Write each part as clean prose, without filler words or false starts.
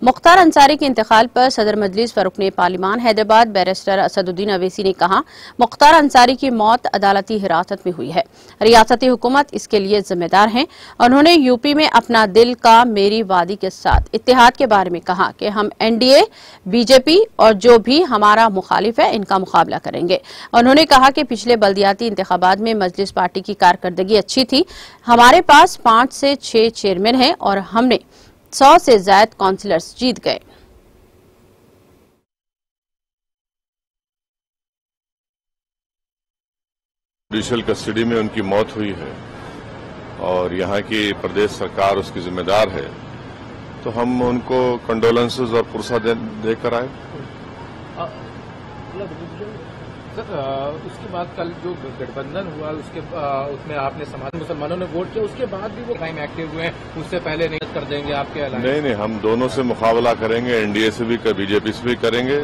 मुख्तार अंसारी के इंतकाल पर सदर मजलिस व रुकने पार्लिमान हैदराबाद बैरिस्टर असदुद्दीन अवैसी ने कहा, मुख्तार अंसारी की मौत अदालती हिरासत में हुई है। रियासती हुकूमत इसके लिए जिम्मेदार है। उन्होंने यूपी में अपना दिल का मेरी वादी के साथ इत्तेहाद के बारे में कहा कि हम एनडीए, बीजेपी और जो भी हमारा मुखालिफ है इनका मुकाबला करेंगे। उन्होंने कहा कि पिछले बल्दियाती इंतखाबात में मजलिस पार्टी की कारकर्दगी अच्छी थी। हमारे पास 5 से 6 चेयरमैन हैं और हमने 100 से ज्यादा काउंसिलर्स जीत गए। जुडिशियल कस्टडी में उनकी मौत हुई है और यहाँ की प्रदेश सरकार उसकी जिम्मेदार है, तो हम उनको कंडोलेंसेस और पुरसा देकर आए। उसके बाद कल जो गठबंधन हुआ उसमें आपने समाज मुसलमानों ने वोट किया, उसके बाद भी वो टाइम एक्टिव हुए हैं, उससे पहले नहीं कर देंगे आपके अलावा? नहीं, हम दोनों से मुकाबला करेंगे, एनडीए से भी, बीजेपी से भी करेंगे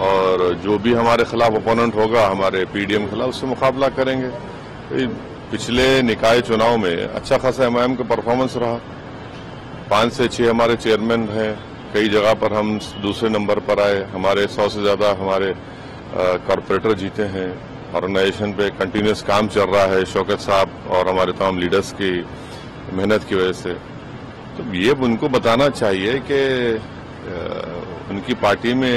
और जो भी हमारे खिलाफ ओपोनेंट होगा, हमारे पीडीएम के खिलाफ, उससे मुकाबला करेंगे। पिछले निकाय चुनाव में अच्छा खासा एमआईएम का परफॉर्मेंस रहा। 5 से 6 हमारे चेयरमैन हैं, कई जगह पर हम दूसरे नंबर पर आए। हमारे 100 से ज्यादा हमारे कॉरपोरेटर जीते हैं। ऑर्गेनाइजेशन पे कंटिन्यूस काम चल रहा है शौकत साहब और हमारे तमाम लीडर्स की मेहनत की वजह से। तो ये उनको बताना चाहिए कि उनकी पार्टी में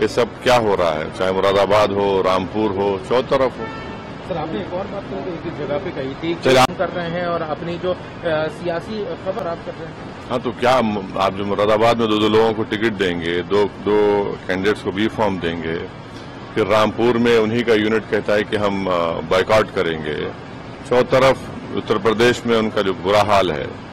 ये सब क्या हो रहा है, चाहे मुरादाबाद हो, रामपुर हो, चौतरफ हो। सर, आपने एक और बात एक जगह पे कही थी कि काम कर रहे हैं और अपनी जो सियासी खबर आप कर रहे हैं। हाँ, तो क्या आप जो मुरादाबाद में 2 लोगों को टिकट देंगे, दो कैंडिडेट्स को बी फॉर्म देंगे, फिर रामपुर में उन्हीं का यूनिट कहता है कि हम बाइकआउट करेंगे। चौतरफ उत्तर प्रदेश में उनका जो बुरा हाल है,